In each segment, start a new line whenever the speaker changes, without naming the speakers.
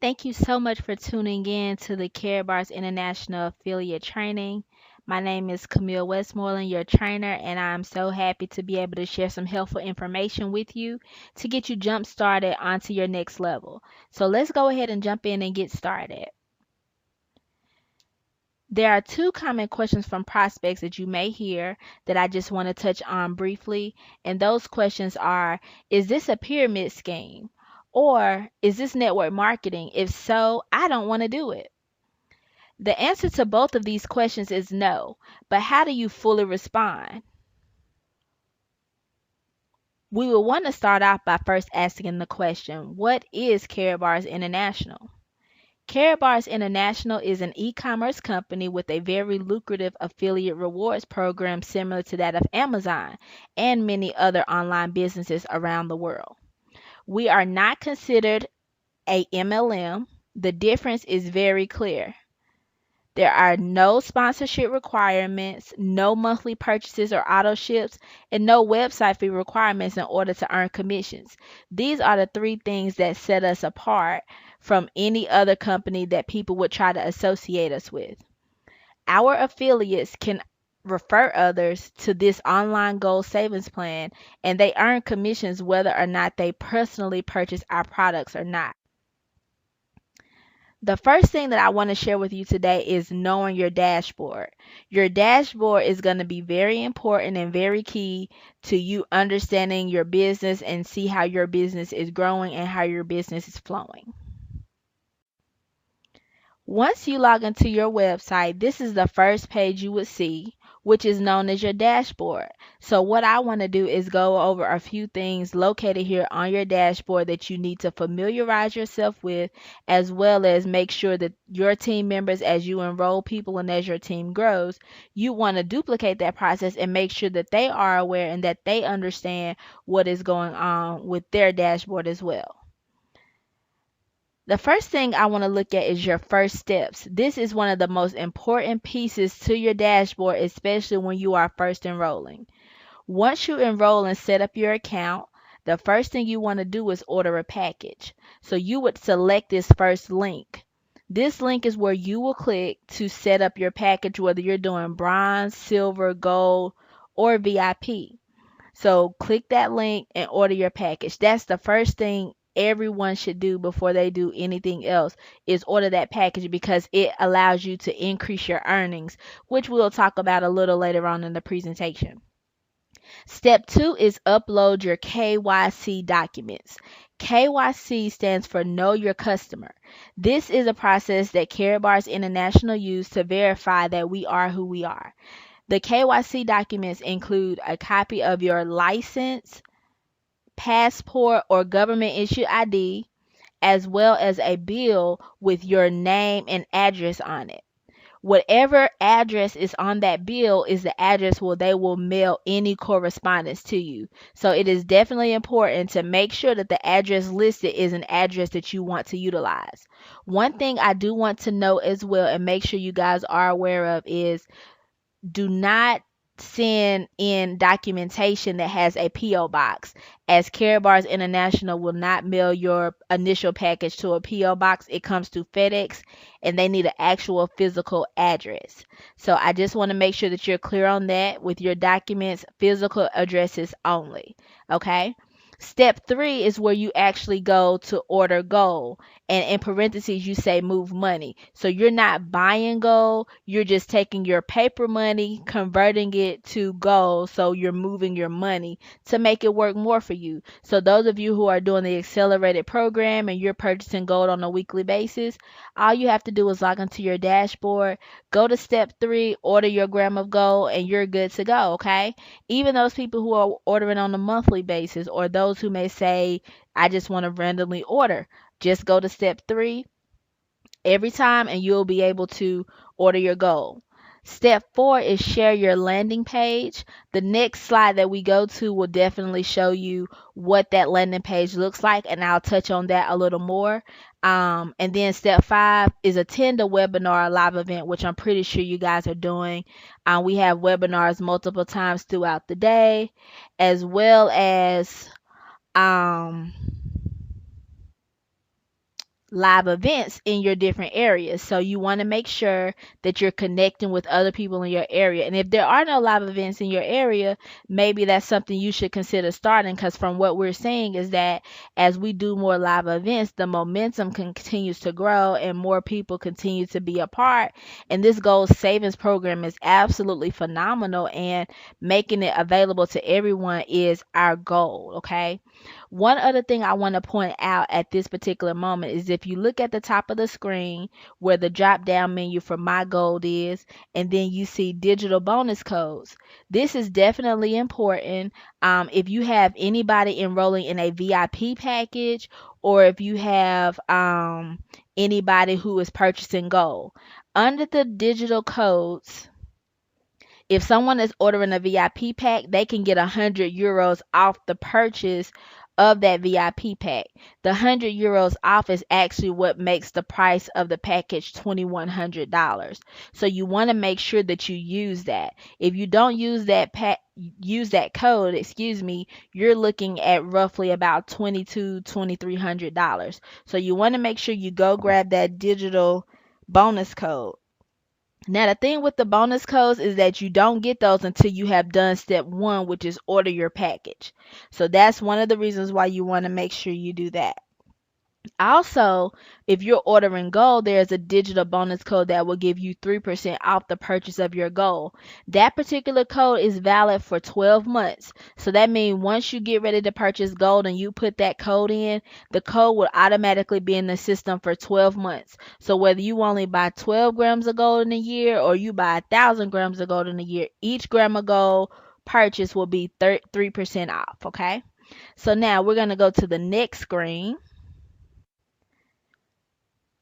Thank you so much for tuning in to the Karatbars International Affiliate Training. My name is Camille Westmoreland, your trainer, and I'm so happy to be able to share some helpful information with you to get you jump started onto your next level. So let's go ahead and jump in and get started. There are two common questions from prospects that you may hear that I just want to touch on briefly, and those questions are: is this a pyramid scheme? Or is this network marketing? If so, I don't want to do it. The answer to both of these questions is no, but how do you fully respond? We will want to start off by first asking the question, what is Karatbars International? Karatbars International is an e-commerce company with a very lucrative affiliate rewards program similar to that of Amazon and many other online businesses around the world. We are not considered a MLM. The difference is very clear. There are no sponsorship requirements, no monthly purchases or auto ships, and no website fee requirements in order to earn commissions. These are the three things that set us apart from any other company that people would try to associate us with. Our affiliates can refer others to this online gold savings plan, and they earn commissions whether or not they personally purchase our products or not. The first thing that I want to share with you today is knowing your dashboard. Your dashboard is going to be very important and very key to you understanding your business and see how your business is growing and how your business is flowing. Once you log into your website, this is the first page you would see, which is known as your dashboard. So what I want to do is go over a few things located here on your dashboard that you need to familiarize yourself with, as well as make sure that your team members, as you enroll people and as your team grows, you want to duplicate that process and make sure that they are aware and that they understand what is going on with their dashboard as well. The first thing I want to look at is your first steps. This is one of the most important pieces to your dashboard, especially when you are first enrolling. Once you enroll and set up your account, the first thing you want to do is order a package. So you would select this first link. This link is where you will click to set up your package, whether you're doing bronze, silver, gold, or VIP. So click that link and order your package. That's the first thing everyone should do before they do anything else, is order that package, because it allows you to increase your earnings, which we'll talk about a little later on in the presentation. Step 2 is upload your KYC documents. KYC stands for Know Your Customer. This is a process that Karatbars International use to verify that we are who we are. The KYC documents include a copy of your license, passport, or government issued ID, as well as a bill with your name and address on it. Whatever address is on that bill is the address where they will mail any correspondence to you. So it is definitely important to make sure that the address listed is an address that you want to utilize. One thing I do want to know as well, and make sure you guys are aware of, is do not send in documentation that has a P.O. box, as Karatbars International will not mail your initial package to a P.O. box. It comes to FedEx, and they need an actual physical address. So I just want to make sure that you're clear on that with your documents, physical addresses only. Okay? Step 3 is where you actually go to order gold. And in parentheses, you say move money. So you're not buying gold. You're just taking your paper money, converting it to gold. So you're moving your money to make it work more for you. So those of you who are doing the accelerated program and you're purchasing gold on a weekly basis, all you have to do is log into your dashboard, go to step 3, order your gram of gold, and you're good to go. Okay? Even those people who are ordering on a monthly basis, or those who may say, I just want to randomly order, just go to step 3 every time and you'll be able to order your gold. Step 4 is share your landing page. The next slide that we go to will definitely show you what that landing page looks like, and I'll touch on that a little more. And then step 5 is attend a webinar, a live event, which I'm pretty sure you guys are doing. We have webinars multiple times throughout the day, as well as live events in your different areas. So you want to make sure that you're connecting with other people in your area. And if there are no live events in your area, maybe that's something you should consider starting, because from what we're seeing is that as we do more live events, the momentum continues to grow and more people continue to be a part. And this gold savings program is absolutely phenomenal, and making it available to everyone is our goal, okay? One other thing I want to point out at this particular moment is if you look at the top of the screen where the drop down menu for My Gold is, and then you see digital bonus codes. This is definitely important. If you have anybody enrolling in a VIP package, or if you have anybody who is purchasing gold. Under the digital codes, if someone is ordering a VIP pack, they can get 100 euros off the purchase of that VIP pack. The 100 euros off is actually what makes the price of the package $2,100. So you want to make sure that you use that. If you don't use that code, excuse me, you're looking at roughly about $2,300. So you want to make sure you go grab that digital bonus code. Now, the thing with the bonus codes is that you don't get those until you have done step one, which is order your package. So that's one of the reasons why you want to make sure you do that. Also, if you're ordering gold, there's a digital bonus code that will give you 3% off the purchase of your gold. That particular code is valid for 12 months. So that means once you get ready to purchase gold and you put that code in, the code will automatically be in the system for 12 months. So whether you only buy 12 grams of gold in a year or you buy 1,000 grams of gold in a year, each gram of gold purchase will be 3% off, okay? So now we're going to go to the next screen.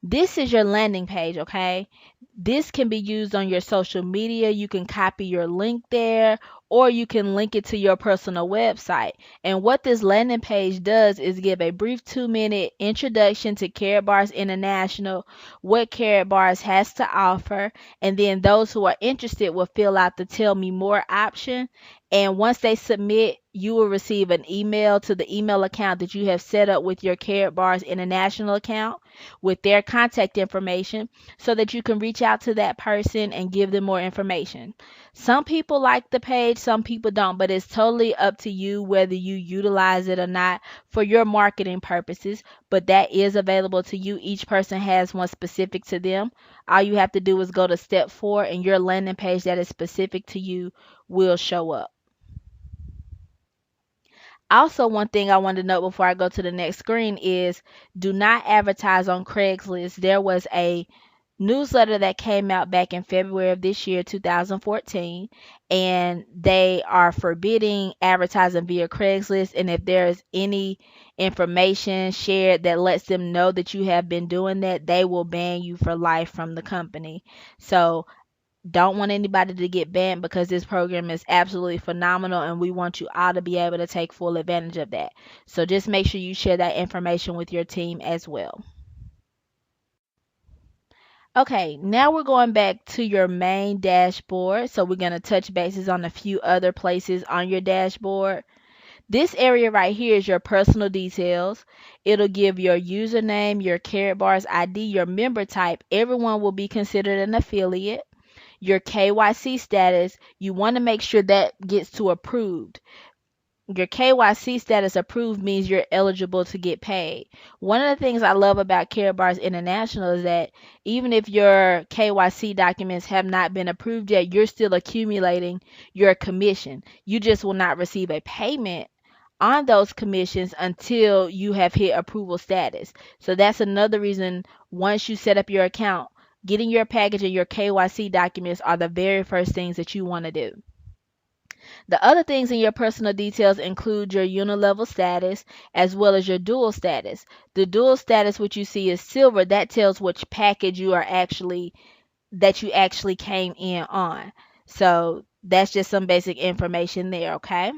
This is your landing page, okay? This can be used on your social media. You can copy your link there, or you can link it to your personal website. And what this landing page does is give a brief 2-minute introduction to Karatbars International, what Karatbars has to offer, and then those who are interested will fill out the Tell Me More option. And once they submit, you will receive an email to the email account that you have set up with your Karatbars International account with their contact information, so that you can reach out to that person and give them more information. Some people like the page, some people don't, but it's totally up to you whether you utilize it or not for your marketing purposes. But that is available to you. Each person has one specific to them. All you have to do is go to step 4 and your landing page that is specific to you will show up. Also, one thing I want to note before I go to the next screen is do not advertise on Craigslist. There was a newsletter that came out back in February of this year, 2014, and they are forbidding advertising via Craigslist. And if there's any information shared that lets them know that you have been doing that, they will ban you for life from the company. So don't want anybody to get banned, because this program is absolutely phenomenal and we want you all to be able to take full advantage of that. So just make sure you share that information with your team as well. Okay, now we're going back to your main dashboard. So we're going to touch bases on a few other places on your dashboard. This area right here is your personal details. It'll give your username, your Karatbars ID, your member type. Everyone will be considered an affiliate. Your KYC status, you want to make sure that gets to approved. Your KYC status approved means you're eligible to get paid. One of the things I love about Karatbars International is that even if your KYC documents have not been approved yet, you're still accumulating your commission. You just will not receive a payment on those commissions until you have hit approval status. So that's another reason, once you set up your account, getting your package and your KYC documents are the very first things that you want to do. The other things in your personal details include your unilevel status as well as your dual status. The dual status, which you see is silver, that tells which package you actually came in on. So that's just some basic information there, okay?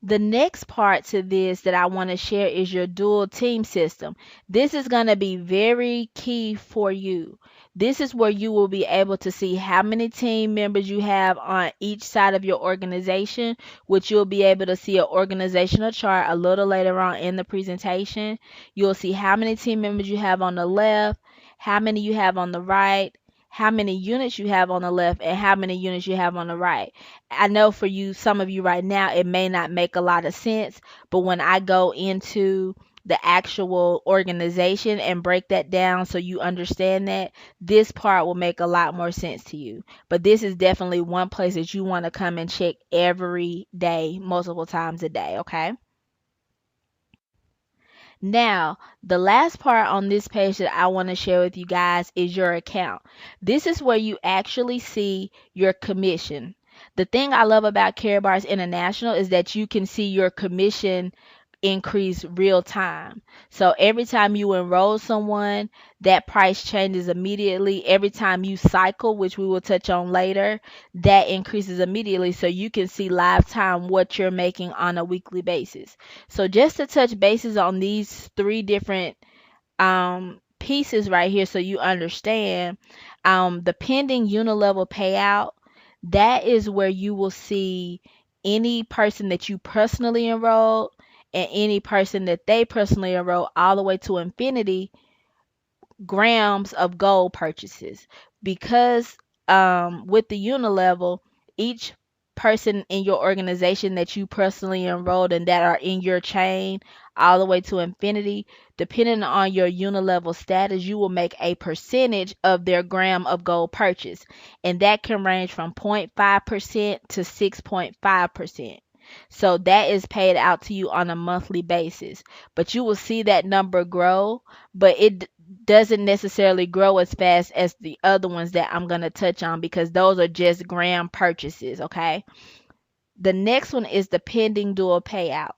The next part to this that I want to share is your dual team system. This is going to be very key for you. This is where you will be able to see how many team members you have on each side of your organization, which you'll be able to see an organizational chart a little later on in the presentation. You'll see how many team members you have on the left, how many you have on the right, how many units you have on the left, and how many units you have on the right. I know for you, some of you right now, it may not make a lot of sense, but when I go into the actual organization and break that down so you understand that, this part will make a lot more sense to you. But this is definitely one place that you want to come and check every day, multiple times a day, okay? Now, the last part on this page that I want to share with you guys is your account. This is where you actually see your commission. The thing I love about Karatbars International is that you can see your commission increase real time. So every time you enroll someone, that price changes immediately. Every time you cycle, which we will touch on later, that increases immediately. So you can see live time what you're making on a weekly basis. So just to touch bases on these three different pieces right here so you understand, the pending unilevel payout, that is where you will see any person that you personally enrolled and any person that they personally enrolled all the way to infinity grams of gold purchases. Because with the unilevel, each person in your organization that you personally enrolled and that are in your chain all the way to infinity, depending on your unilevel status, you will make a percentage of their gram of gold purchase, and that can range from 0.5% to 6.5%. So that is paid out to you on a monthly basis, but you will see that number grow, but it doesn't necessarily grow as fast as the other ones that I'm going to touch on, because those are just gram purchases, okay? The next one is the pending dual payout.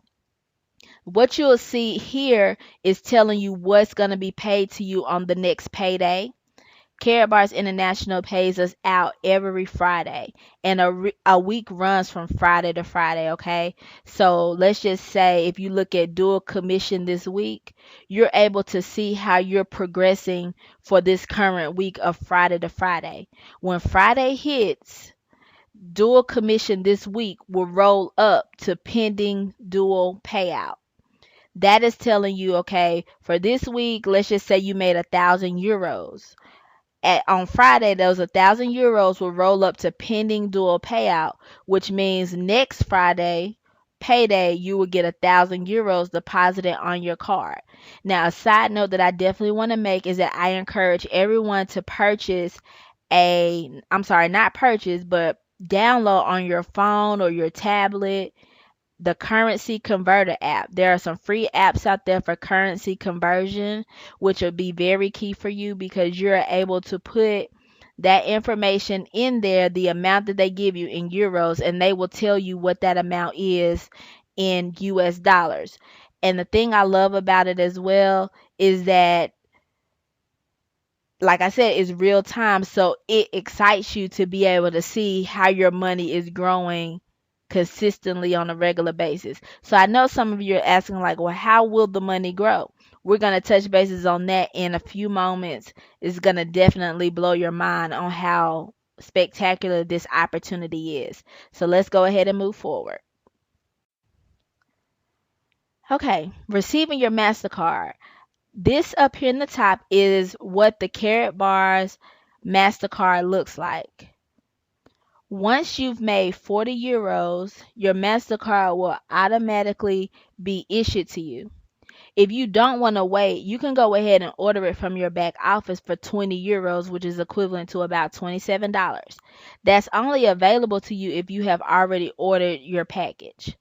What you'll see here is telling you what's going to be paid to you on the next payday. Karatbars International pays us out every Friday, and a week runs from Friday to Friday, okay? So let's just say if you look at dual commission this week, you're able to see how you're progressing for this current week of Friday to Friday. When Friday hits, dual commission this week will roll up to pending dual payout. That is telling you, okay, for this week, let's just say you made 1,000 euros. On Friday, those 1,000 euros will roll up to pending dual payout, which means next Friday, payday, you will get 1,000 euros deposited on your card. Now, a side note that I definitely want to make is that I encourage everyone to purchase not purchase, but download on your phone or your tablet the currency converter app. There are some free apps out there for currency conversion, which will be very key for you because you're able to put that information in there, the amount that they give you in euros, and they will tell you what that amount is in US dollars. And the thing I love about it as well is that, like I said, it's real time, so it excites you to be able to see how your money is growing consistently on a regular basis. So I know some of you are asking like, well, how will the money grow? We're going to touch bases on that in a few moments. It's going to definitely blow your mind on how spectacular this opportunity is. So let's go ahead and move forward. Okay, receiving your MasterCard. This up here in the top is what the Karatbars MasterCard looks like. Once you've made 40 euros, your MasterCard will automatically be issued to you. If you don't want to wait, you can go ahead and order it from your back office for 20 euros, which is equivalent to about $27. That's only available to you if you have already ordered your package.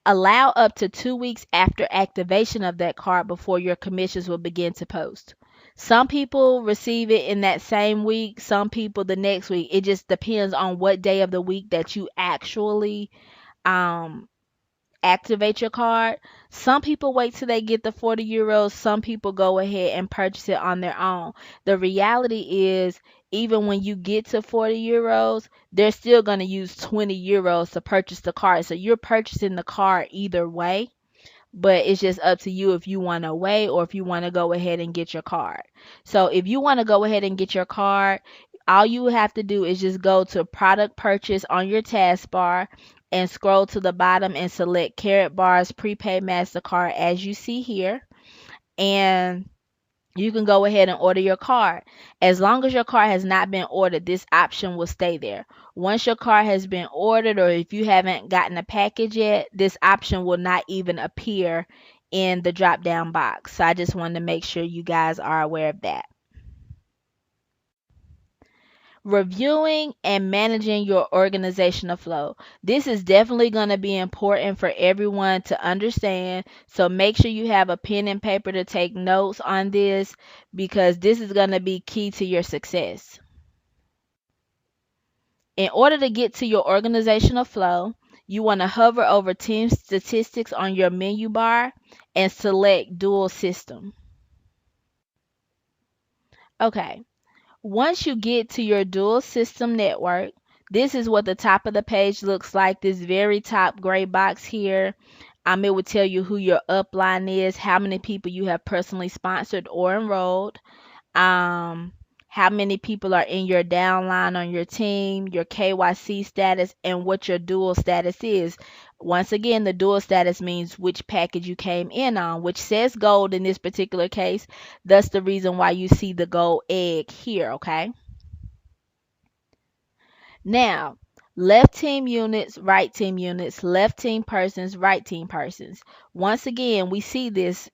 Allow up to 2 weeks after activation of that card before your commissions will begin to post. Some people receive it in that same week, some people the next week. It just depends on what day of the week that you actually activate your card. Some people wait till they get the 40 euros. Some people go ahead and purchase it on their own. The reality is, even when you get to 40 euros, they're still going to use 20 euros to purchase the card. So you're purchasing the card either way. but it's just up to you if you want to wait or if you want to go ahead and get your card. So if you want to go ahead and get your card, all you have to do is just go to product purchase on your taskbar and scroll to the bottom and select Karatbars prepaid MasterCard as you see here. And you can go ahead and order your card. As long as your card has not been ordered, this option will stay there. Once your card has been ordered, or if you haven't gotten a package yet, this option will not even appear in the drop down box. So I just wanted to make sure you guys are aware of that. Reviewing and managing your organizational flow. This is definitely going to be important for everyone to understand. So make sure you have a pen and paper to take notes on this, because this is going to be key to your success. In order to get to your organizational flow, you want to hover over Team Statistics on your menu bar and select Dual System. Okay. Once you get to your dual system network, this is what the top of the page looks like. This very top gray box here, it will tell you who your upline is, how many people you have personally sponsored or enrolled, how many people are in your downline on your team, your KYC status, and what your dual status is. Once again, the dual status means which package you came in on, which says gold in this particular case. That's the reason why you see the gold egg here, okay? Now, left team units, right team units, left team persons, right team persons. Once again, we see this,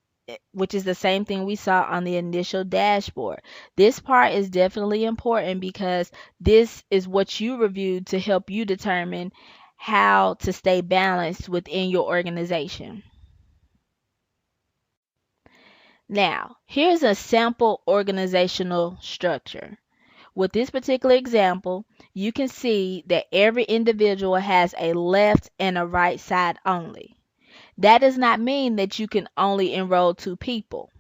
which is the same thing we saw on the initial dashboard. This part is definitely important because this is what you reviewed to help you determine how to stay balanced within your organization. Now, here's a sample organizational structure. With this particular example, you can see that every individual has a left and a right side only. That does not mean that you can only enroll 2 people.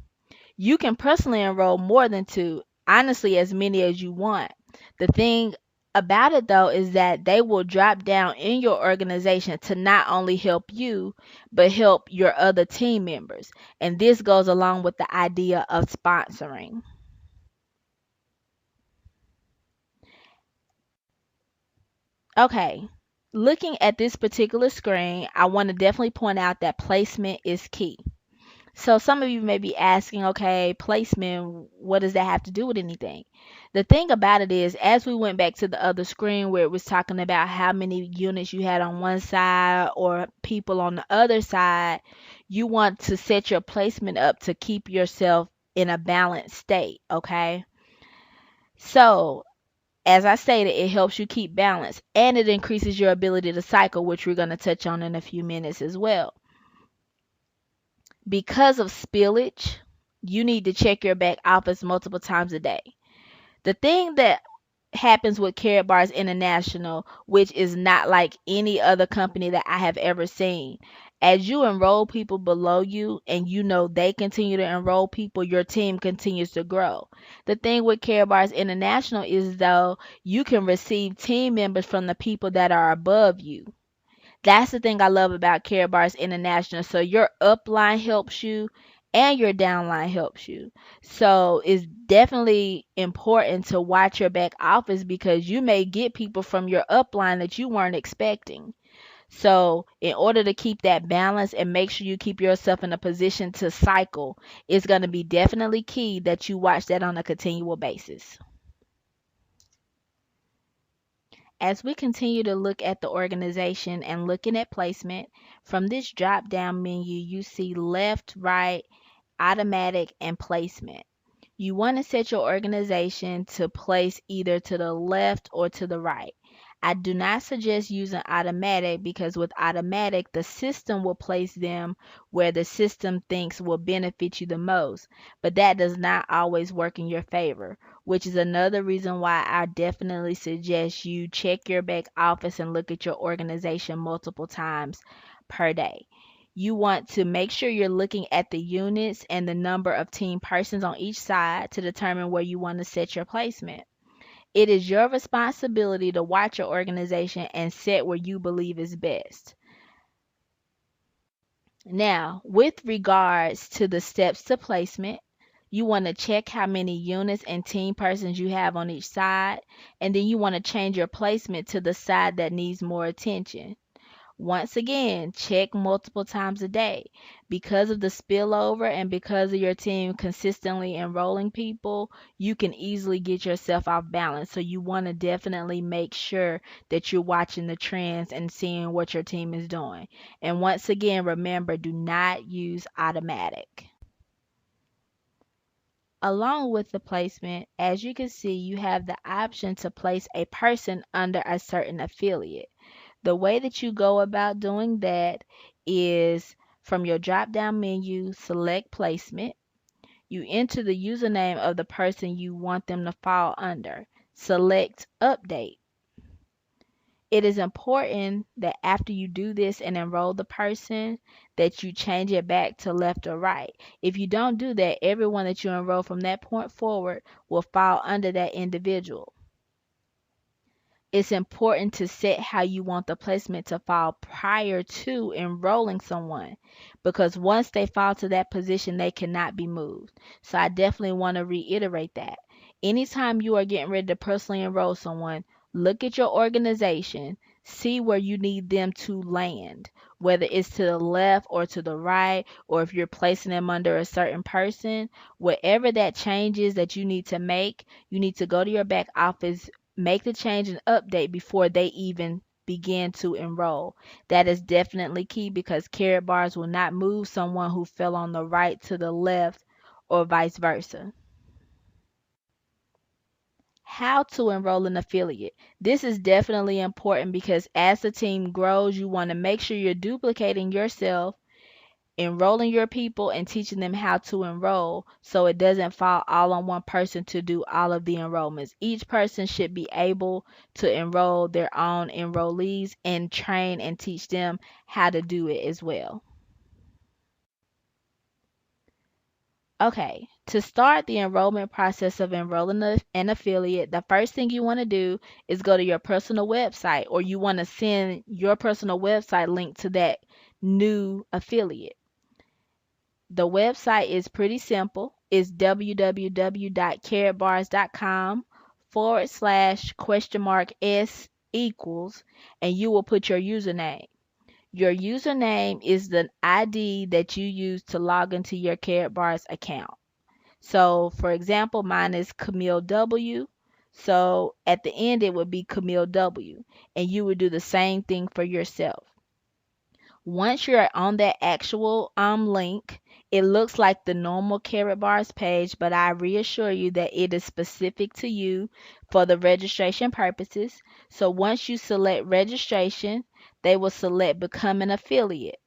You can personally enroll more than 2, honestly, as many as you want. The thing about it though is that they will drop down in your organization to not only help you, but help your other team members. And this goes along with the idea of sponsoring. Okay, looking at this particular screen, I want to definitely point out that placement is key. So some of you may be asking, okay, placement, what does that have to do with anything? The thing about it is, as we went back to the other screen where it was talking about how many units you had on one side or people on the other side, you want to set your placement up to keep yourself in a balanced state, okay? So as I stated, it helps you keep balance and it increases your ability to cycle, which we're going to touch on in a few minutes as well. Because of spillage, you need to check your back office multiple times a day. The thing that happens with Karatbars International, which is not like any other company that I have ever seen. As you enroll people below you and you know they continue to enroll people, your team continues to grow. The thing with Karatbars International is though you can receive team members from the people that are above you. That's the thing I love about Karatbars International. So your upline helps you and your downline helps you. So it's definitely important to watch your back office because you may get people from your upline that you weren't expecting. So in order to keep that balance and make sure you keep yourself in a position to cycle, it's going to be definitely key that you watch that on a continual basis. As we continue to look at the organization and looking at placement, from this drop down menu, you see left, right, automatic, and placement. You want to set your organization to place either to the left or to the right. I do not suggest using automatic because with automatic, the system will place them where the system thinks will benefit you the most, but that does not always work in your favor, which is another reason why I definitely suggest you check your back office and look at your organization multiple times per day. You want to make sure you're looking at the units and the number of team persons on each side to determine where you want to set your placement. It is your responsibility to watch your organization and set where you believe is best. Now, with regards to the steps to placement, you want to check how many units and team persons you have on each side, and then you want to change your placement to the side that needs more attention. Once again, check multiple times a day. Because of the spillover and because of your team consistently enrolling people, you can easily get yourself off balance. So you want to definitely make sure that you're watching the trends and seeing what your team is doing. And once again, remember, do not use automatic. Along with the placement, as you can see, you have the option to place a person under a certain affiliate. The way that you go about doing that is from your drop down menu, select placement. You enter the username of the person you want them to fall under. Select update. It is important that after you do this and enroll the person, that you change it back to left or right. If you don't do that, everyone that you enroll from that point forward will fall under that individual. It's important to set how you want the placement to fall prior to enrolling someone, because once they fall to that position, they cannot be moved. So I definitely want to reiterate that. Anytime you are getting ready to personally enroll someone, look at your organization, see where you need them to land, whether it's to the left or to the right, or if you're placing them under a certain person. Whatever that change is that you need to make, you need to go to your back office, make the change and update before they even begin to enroll. That is definitely key, because Karatbars will not move someone who fell on the right to the left or vice versa. How to enroll an affiliate. This is definitely important because as the team grows, you want to make sure you're duplicating yourself, enrolling your people, and teaching them how to enroll, so it doesn't fall all on one person to do all of the enrollments. Each person should be able to enroll their own enrollees and train and teach them how to do it as well. Okay, to start the enrollment process of enrolling an affiliate, the first thing you want to do is go to your personal website, or you want to send your personal website link to that new affiliate. The website is pretty simple. It's www.karatbars.com/?s equals, and you will put your username. Your username is the ID that you use to log into your Karatbars account. So, for example, mine is Camille W. So at the end, it would be Camille W. And you would do the same thing for yourself. Once you're on that actual link, it looks like the normal Karatbars page, but I reassure you that it is specific to you for the registration purposes. So once you select registration, they will select become an affiliate.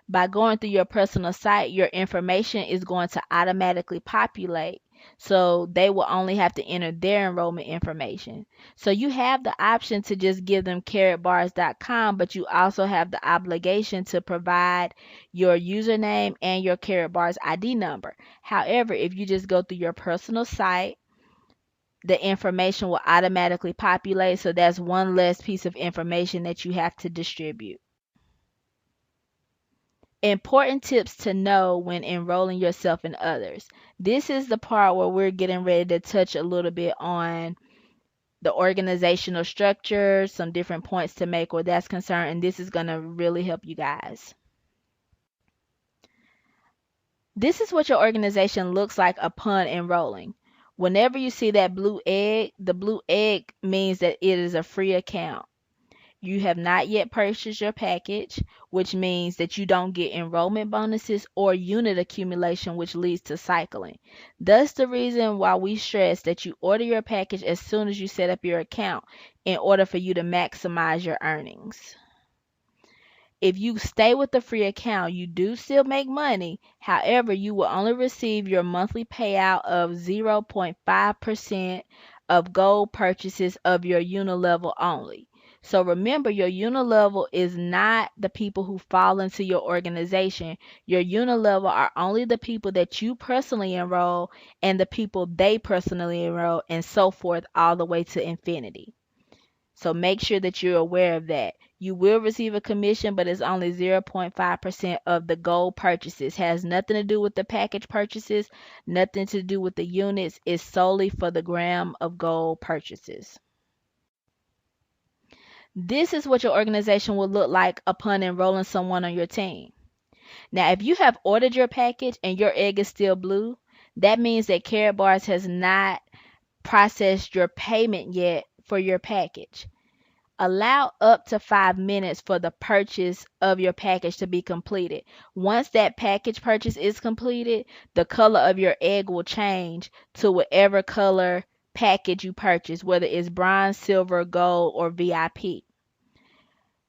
By going through your personal site, your information is going to automatically populate. So they will only have to enter their enrollment information. So you have the option to just give them karatbars.com, but you also have the obligation to provide your username and your Karatbars ID number. However, if you just go through your personal site, the information will automatically populate. So that's one less piece of information that you have to distribute. Important tips to know when enrolling yourself and others. This is the part where we're getting ready to touch a little bit on the organizational structure, some different points to make where that's concerned, and this is going to really help you guys. This is what your organization looks like upon enrolling. Whenever you see that blue egg, the blue egg means that it is a free account. You have not yet purchased your package, which means that you don't get enrollment bonuses or unit accumulation, which leads to cycling. Thus the reason why we stress that you order your package as soon as you set up your account in order for you to maximize your earnings. If you stay with the free account, you do still make money. However, you will only receive your monthly payout of 0.5% of gold purchases of your unilevel only. So remember, your unilevel is not the people who fall into your organization. Your unilevel are only the people that you personally enroll and the people they personally enroll, and so forth all the way to infinity. So make sure that you're aware of that. You will receive a commission, but it's only 0.5% of the gold purchases. Has nothing to do with the package purchases, nothing to do with the units. It's solely for the gram of gold purchases. This is what your organization will look like upon enrolling someone on your team. Now, if you have ordered your package and your egg is still blue, that means that Karatbars has not processed your payment yet for your package. Allow up to 5 minutes for the purchase of your package to be completed. Once that package purchase is completed, the color of your egg will change to whatever color package you purchase, whether it's bronze, silver, gold, or VIP.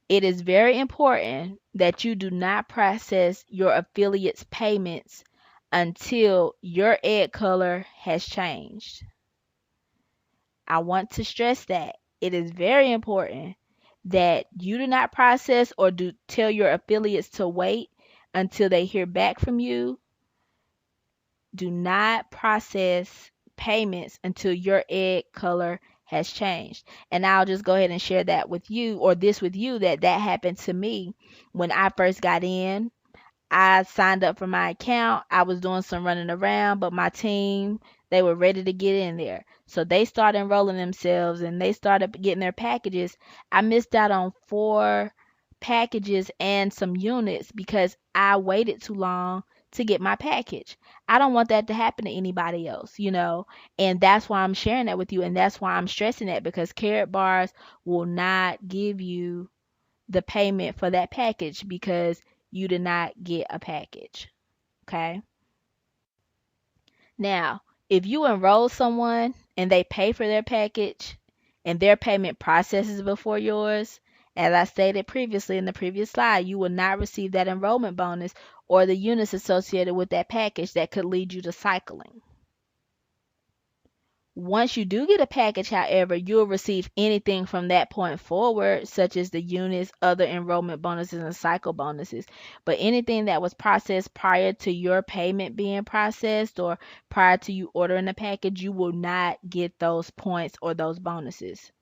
It is very important that you do not process your affiliates' payments until your egg color has changed. I want to stress that it is very important that you do not process or do tell your affiliates to wait until they hear back from you. Do not process payments until your egg color has changed. And I'll just go ahead and share that with you, or this with you, that happened to me when I first got in. I signed up for my account. I was doing some running around, but my team, they were ready to get in there. So they started enrolling themselves and they started getting their packages. I missed out on 4 packages and some units because I waited too long to get my package. I don't want that to happen to anybody else, and that's why I'm sharing that with you, and that's why I'm stressing that, because Karatbars will not give you the payment for that package because you did not get a package. Okay. Now, if you enroll someone and they pay for their package and their payment processes before yours, as I stated previously in the previous slide, you will not receive that enrollment bonus or the units associated with that package that could lead you to cycling. Once you do get a package, however, you'll receive anything from that point forward, such as the units, other enrollment bonuses, and cycle bonuses. But anything that was processed prior to your payment being processed or prior to you ordering the package, you will not get those points or those bonuses.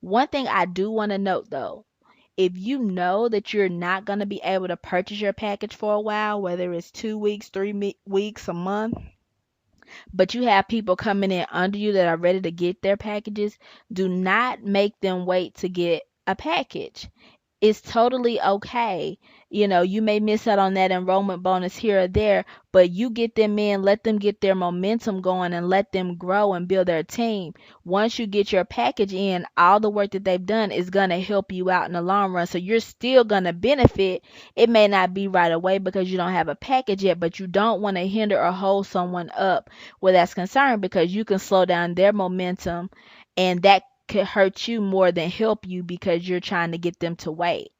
One thing I do want to note though, if you know that you're not going to be able to purchase your package for a while, whether it's 2 weeks, 3 weeks, a month, but you have people coming in under you that are ready to get their packages, do not make them wait to get a package. It's totally okay. You may miss out on that enrollment bonus here or there, but you get them in, let them get their momentum going and let them grow and build their team. Once you get your package in, all the work that they've done is going to help you out in the long run. So you're still going to benefit. It may not be right away because you don't have a package yet, but you don't want to hinder or hold someone up where that's concerned, because you can slow down their momentum, and that could hurt you more than help you because you're trying to get them to wait.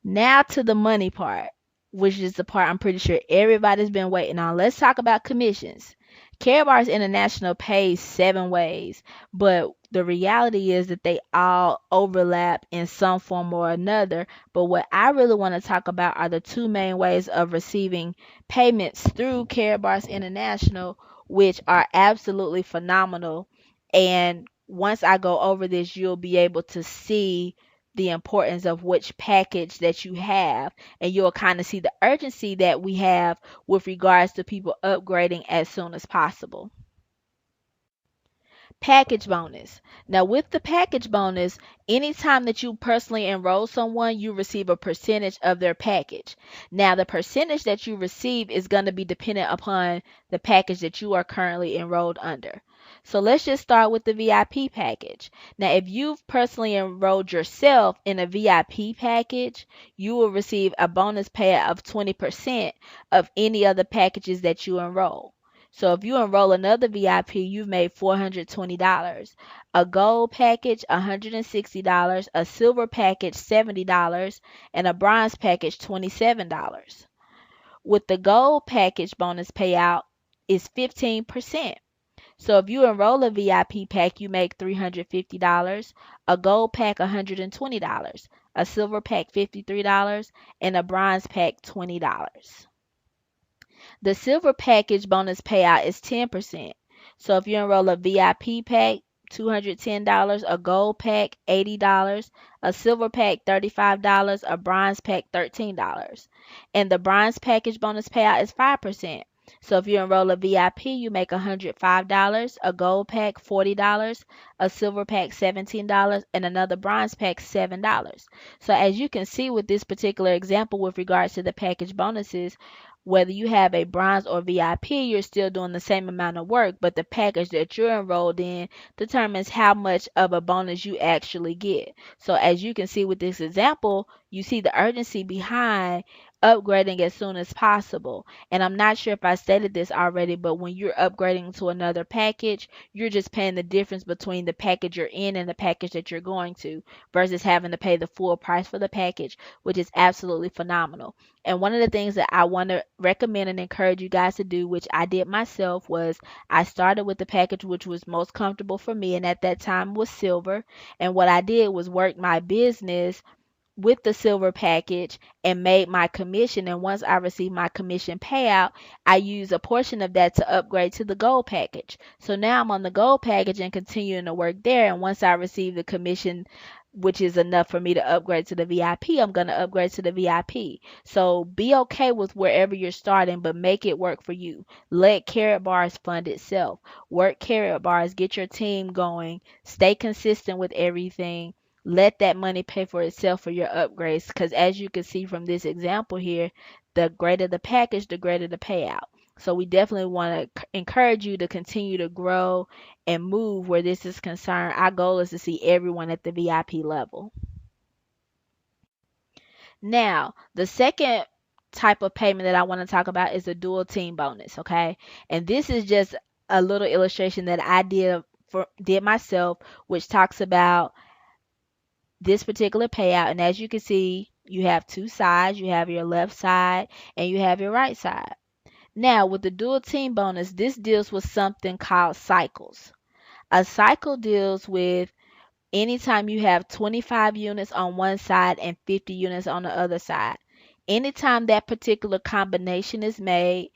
Now to the money part, which is the part I'm pretty sure everybody's been waiting on. Let's talk about commissions. Karatbars International pays 7 ways, but the reality is that they all overlap in some form or another. But what I really want to talk about are the 2 main ways of receiving payments through Karatbars International, which are absolutely phenomenal. And once I go over this, you'll be able to see the importance of which package that you have, and you'll kind of see the urgency that we have with regards to people upgrading as soon as possible. Package bonus. Now, with the package bonus, anytime that you personally enroll someone, you receive a percentage of their package. Now, the percentage that you receive is going to be dependent upon the package that you are currently enrolled under. So let's just start with the VIP package. Now, if you've personally enrolled yourself in a VIP package, you will receive a bonus payout of 20% of any other packages that you enroll. So if you enroll another VIP, you've made $420. A gold package, $160. A silver package, $70. And a bronze package, $27. With the gold package, bonus payout is 15%. So if you enroll a VIP pack, you make $350. A gold pack, $120. A silver pack, $53. And a bronze pack, $20. The silver package bonus payout is 10%. So if you enroll a VIP pack, $210, a gold pack $80, a silver pack $35, a bronze pack $13. And the bronze package bonus payout is 5%. So if you enroll a VIP, you make $105, a gold pack $40, a silver pack $17, and another bronze pack $7. So as you can see with this particular example with regards to the package bonuses, whether you have a bronze or VIP, you're still doing the same amount of work, but the package that you're enrolled in determines how much of a bonus you actually get. So as you can see with this example, you see the urgency behind upgrading as soon as possible. And I'm not sure if I stated this already, but when you're upgrading to another package, you're just paying the difference between the package you're in and the package that you're going to versus having to pay the full price for the package, which is absolutely phenomenal. And one of the things that I want to recommend and encourage you guys to do, which I did myself, was I started with the package which was most comfortable for me, and at that time was silver. And what I did was work my business with the silver package and made my commission. And once I received my commission payout, I used a portion of that to upgrade to the gold package. So now I'm on the gold package and continuing to work there. And once I receive the commission, which is enough for me to upgrade to the VIP, I'm going to upgrade to the VIP. So be okay with wherever you're starting, but make it work for you. Let Karatbars fund itself. Work Karatbars, get your team going, stay consistent with everything. Let that money pay for itself for your upgrades, because as you can see from this example here, the greater the package, the greater the payout. So we definitely want to encourage you to continue to grow and move where this is concerned. Our goal is to see everyone at the VIP level. Now, the second type of payment that I want to talk about is the dual team bonus, okay? And this is just a little illustration that I did myself, which talks about this particular payout. And as you can see, you have two sides. You have your left side and you have your right side. Now, with the dual team bonus, this deals with something called cycles. A cycle deals with anytime you have 25 units on one side and 50 units on the other side. Anytime that particular combination is made,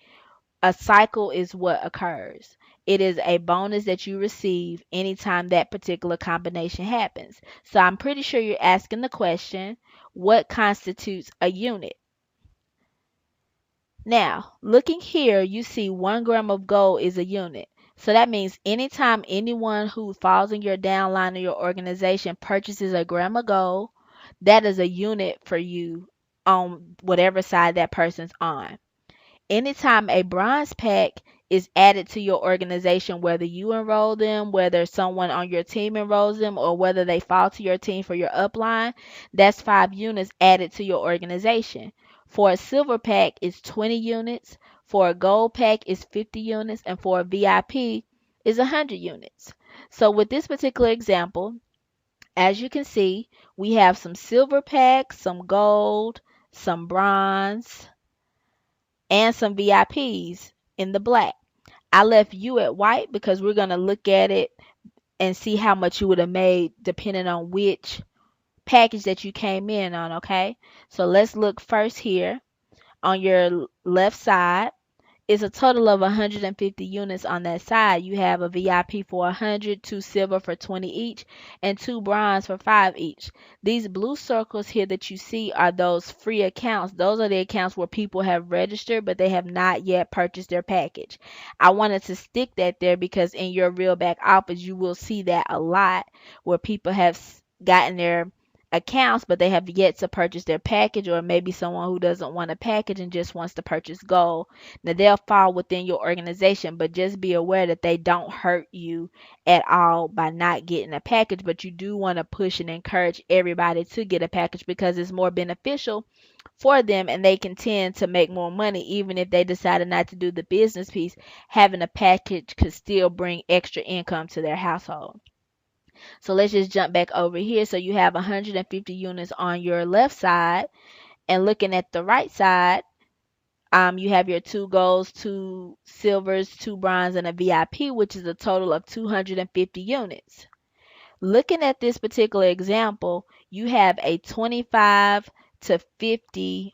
a cycle is what occurs. It is a bonus that you receive anytime that particular combination happens. So I'm pretty sure you're asking the question, what constitutes a unit? Now, looking here, you see 1 gram of gold is a unit. So that means anytime anyone who falls in your downline of your organization purchases a gram of gold, that is a unit for you on whatever side that person's on. Anytime a bronze pack is added to your organization, whether you enroll them, whether someone on your team enrolls them, or whether they fall to your team for your upline, that's 5 units added to your organization. For a silver pack, it's 20 units. For a gold pack, it's 50 units. And for a VIP, is 100 units. So with this particular example, as you can see, we have some silver packs, some gold, some bronze, and some VIPs in the black. I left you at white because we're going to look at it and see how much you would have made depending on which package that you came in on, okay? So let's look first here on your left side. It's a total of 150 units on that side. You have a VIP for 100, 2 silver for 20 each, and 2 bronze for 5 each. These blue circles here that you see are those free accounts. Those are the accounts where people have registered, but they have not yet purchased their package. I wanted to stick that there because in your real back office, you will see that a lot where people have gotten their accounts, but they have yet to purchase their package, or maybe someone who doesn't want a package and just wants to purchase gold. Now they'll fall within your organization, but just be aware that they don't hurt you at all by not getting a package. But you do want to push and encourage everybody to get a package because it's more beneficial for them and they can tend to make more money even if they decided not to do the business piece. Having a package could still bring extra income to their household. So let's just jump back over here. So you have 150 units on your left side, and looking at the right side, you have your 2 golds, 2 silvers, 2 bronze, and a VIP, which is a total of 250 units. Looking at this particular example, you have a 25 to 50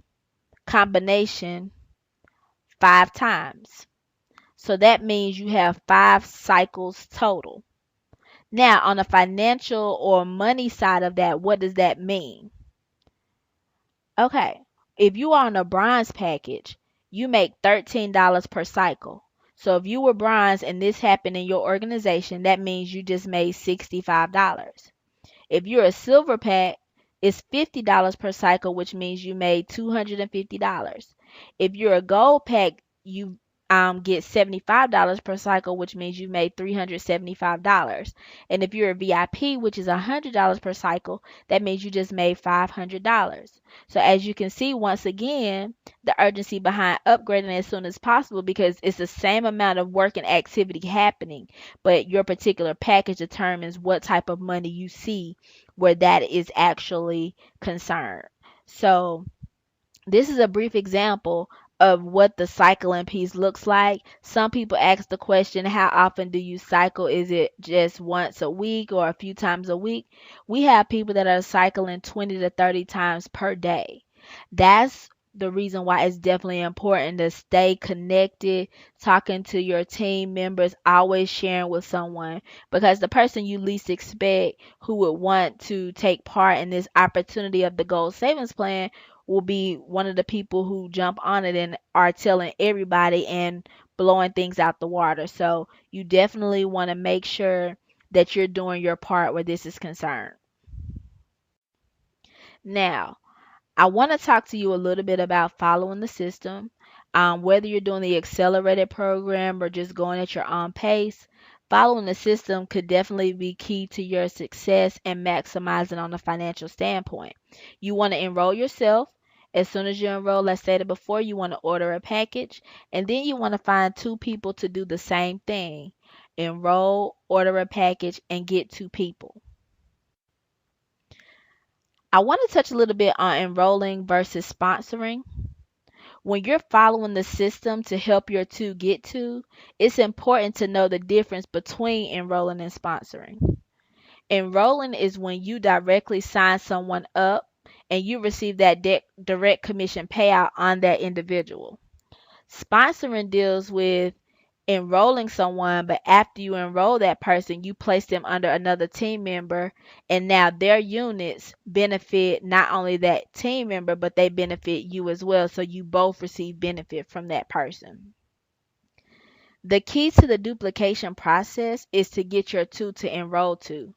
combination 5 times. So that means you have 5 cycles total. Now, on the financial or money side of that, what does that mean? Okay, if you are on a bronze package, you make $13 per cycle. So if you were bronze and this happened in your organization, that means you just made $65. If you're a silver pack, it's $50 per cycle, which means you made $250. If you're a gold pack, you get $75 per cycle, which means you made $375. And if you're a VIP, which is $100 per cycle, that means you just made $500. So as you can see, once again, the urgency behind upgrading as soon as possible, because it's the same amount of work and activity happening, but your particular package determines what type of money you see where that is actually concerned. So this is a brief example of what the cycling piece looks like. Some people ask the question, how often do you cycle? Is it just once a week or a few times a week? We have people that are cycling 20 to 30 times per day. That's the reason why it's definitely important to stay connected, talking to your team members, always sharing with someone, because the person you least expect who would want to take part in this opportunity of the gold savings plan will be one of the people who jump on it and are telling everybody and blowing things out the water. So you definitely want to make sure that you're doing your part where this is concerned. Now, I want to talk to you a little bit about following the system. Whether you're doing the accelerated program or just going at your own pace, following the system could definitely be key to your success and maximizing on a financial standpoint. You want to enroll yourself. As soon as you enroll, as stated before, you want to order a package, and then you want to find two people to do the same thing. Enroll, order a package, and get two people. I want to touch a little bit on enrolling versus sponsoring. When you're following the system to help your two get to, it's important to know the difference between enrolling and sponsoring. Enrolling is when you directly sign someone up and you receive that direct commission payout on that individual. Sponsoring deals with enrolling someone, but after you enroll that person, you place them under another team member, and now their units benefit not only that team member, but they benefit you as well. So you both receive benefit from that person. The key to the duplication process is to get your two to enroll to.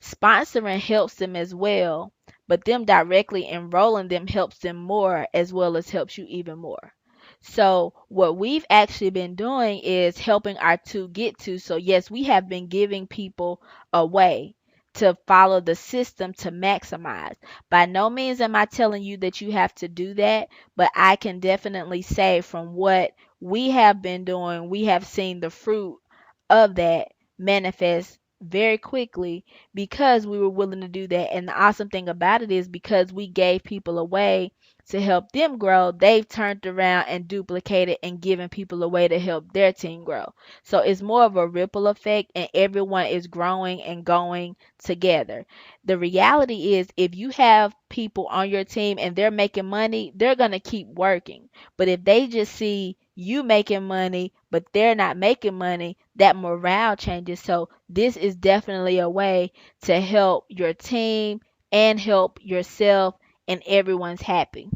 Sponsoring helps them as well, but them directly enrolling them helps them more as well as helps you even more. So what we've actually been doing is helping our two get to. So yes, we have been giving people a way to follow the system to maximize. By no means am I telling you that you have to do that, but I can definitely say from what we have been doing, we have seen the fruit of that manifest very quickly because we were willing to do that. And the awesome thing about it is because we gave people a way to help them grow, they've turned around and duplicated and given people a way to help their team grow. So it's more of a ripple effect and everyone is growing and going together. The reality is if you have people on your team and they're making money, they're going to keep working. But if they just see you making money, but they're not making money, that morale changes. So this is definitely a way to help your team and help yourself and everyone's happy.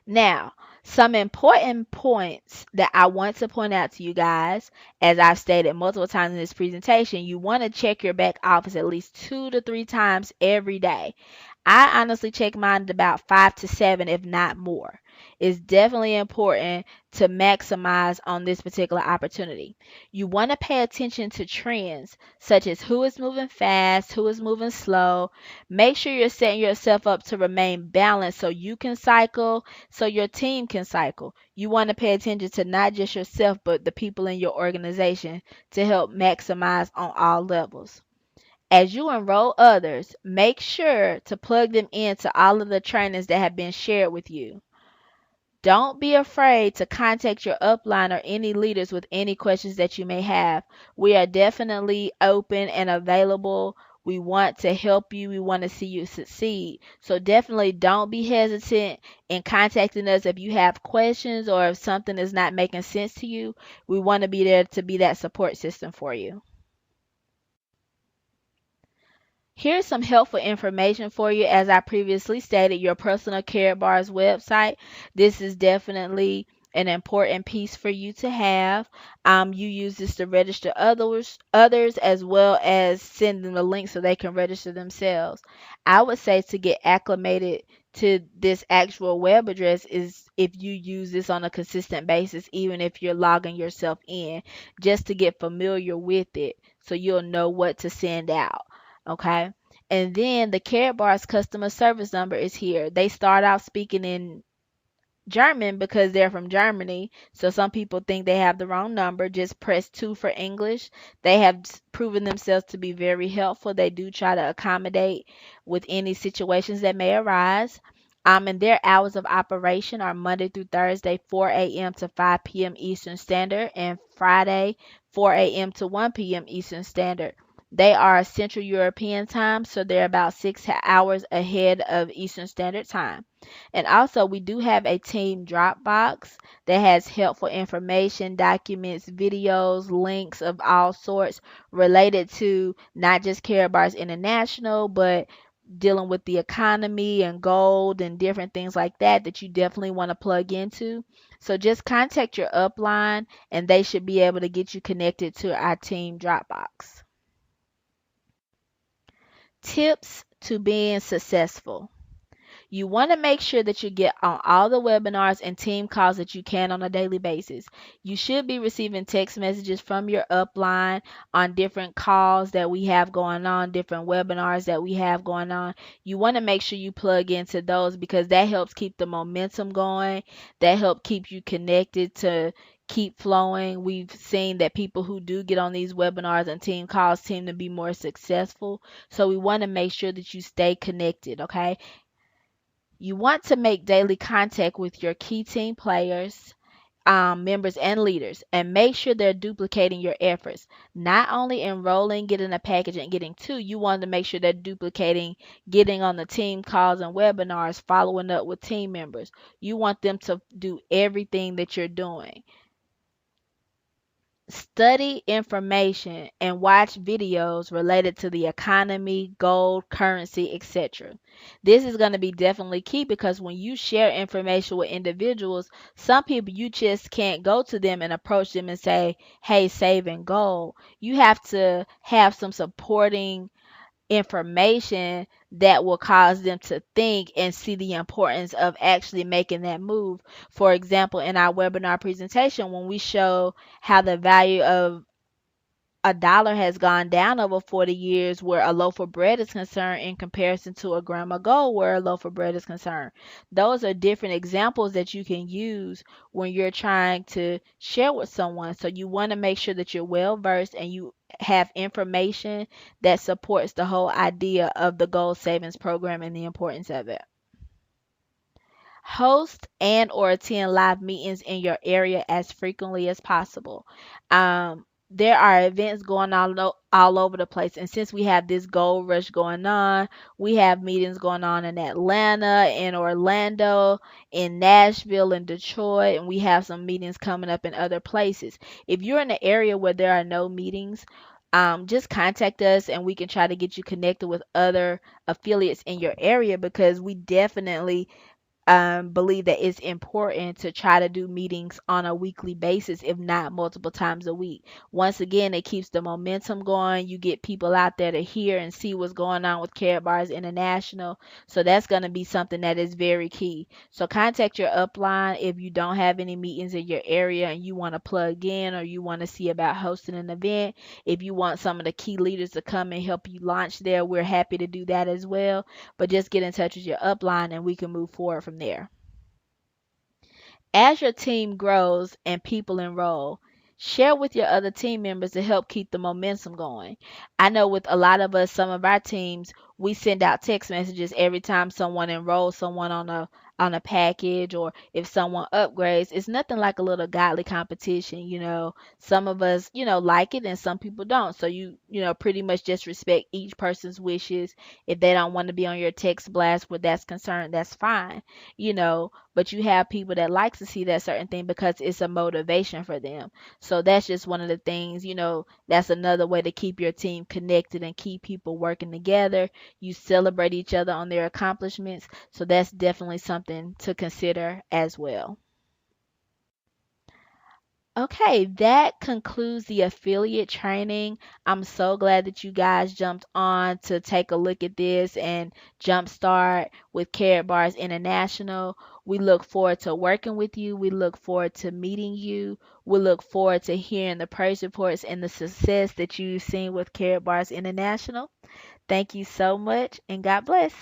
Now, some important points that I want to point out to you guys, as I've stated multiple times in this presentation, you want to check your back office at least 2 to 3 times every day. I honestly check mine about 5 to 7, if not more. It's definitely important to maximize on this particular opportunity. You want to pay attention to trends such as who is moving fast, who is moving slow. Make sure you're setting yourself up to remain balanced so you can cycle, so your team can cycle. You want to pay attention to not just yourself, but the people in your organization to help maximize on all levels. As you enroll others, make sure to plug them into all of the trainings that have been shared with you. Don't be afraid to contact your upline or any leaders with any questions that you may have. We are definitely open and available. We want to help you. We want to see you succeed. So definitely don't be hesitant in contacting us if you have questions or if something is not making sense to you. We want to be there to be that support system for you. Here's some helpful information for you. As I previously stated, your personal Karatbars website. This is definitely an important piece for you to have. You use this to register others as well as send them a link so they can register themselves. I would say to get acclimated to this actual web address is if you use this on a consistent basis, even if you're logging yourself in, just to get familiar with it so you'll know what to send out. Okay. And then the Karatbars customer service number is here. They start out speaking in German because they're from Germany. So some people think they have the wrong number. Just press 2 for English. They have proven themselves to be very helpful. They do try to accommodate with any situations that may arise. And their hours of operation are Monday through Thursday, 4 a.m. to 5 p.m. Eastern Standard, and Friday, 4 a.m. to 1 p.m. Eastern Standard. They are Central European time, so they're about 6 hours ahead of Eastern Standard Time. And also, we do have a team Dropbox that has helpful information, documents, videos, links of all sorts related to not just Karatbars International, but dealing with the economy and gold and different things like that that you definitely want to plug into. So just contact your upline and they should be able to get you connected to our team Dropbox. Tips to being successful. You want to make sure that you get on all the webinars and team calls that you can on a daily basis. You should be receiving text messages from your upline on different calls that we have going on, different webinars that we have going on. You want to make sure you plug into those because that helps keep the momentum going. That helps keep you connected to keep flowing. We've seen that people who do get on these webinars and team calls tend to be more successful. So we want to make sure that you stay connected, okay? You want to make daily contact with your key team players, members, and leaders, and make sure they're duplicating your efforts. Not only enrolling, getting a package, and getting two, you want to make sure they're duplicating, getting on the team calls and webinars, following up with team members. You want them to do everything that you're doing. Study information and watch videos related to the economy, gold, currency, etc. This is going to be definitely key because when you share information with individuals, some people you just can't go to them and approach them and say, hey, save in gold. You have to have some supporting information that will cause them to think and see the importance of actually making that move. For example, in our webinar presentation, when we show how the value of a dollar has gone down over 40 years where a loaf of bread is concerned in comparison to a gram of gold where a loaf of bread is concerned. Those are different examples that you can use when you're trying to share with someone. So you want to make sure that you're well versed and you have information that supports the whole idea of the gold savings program and the importance of it. Host and or attend live meetings in your area as frequently as possible. There are events going on all over the place, and since we have this gold rush going on, we have meetings going on in Atlanta, in Orlando, in Nashville, in Detroit, and we have some meetings coming up in other places. If you're in an area where there are no meetings, just contact us and we can try to get you connected with other affiliates in your area because we definitely believe that it's important to try to do meetings on a weekly basis, if not multiple times a week. Once again, it keeps the momentum going. You get people out there to hear and see what's going on with Karatbars International. So that's going to be something that is very key. So contact your upline if you don't have any meetings in your area and you want to plug in or you want to see about hosting an event. If you want some of the key leaders to come and help you launch there, we're happy to do that as well. But just get in touch with your upline and we can move forward from there. As your team grows and people enroll, share with your other team members to help keep the momentum going. I know with a lot of us, some of our teams, we send out text messages every time someone enrolls someone on a package or if someone upgrades. It's nothing like a little godly competition. Some of us, like it and some people don't. So you pretty much just respect each person's wishes. If they don't want to be on your text blast where that's concerned, that's fine. but you have people that like to see that certain thing because it's a motivation for them. So that's just one of the things, that's another way to keep your team connected and keep people working together. You celebrate each other on their accomplishments. So that's definitely something to consider as well. Okay, that concludes the affiliate training. I'm so glad that you guys jumped on to take a look at this and jumpstart with Karatbars International. We look forward to working with you. We look forward to meeting you. We look forward to hearing the praise reports and the success that you've seen with Karatbars International. Thank you so much and God bless.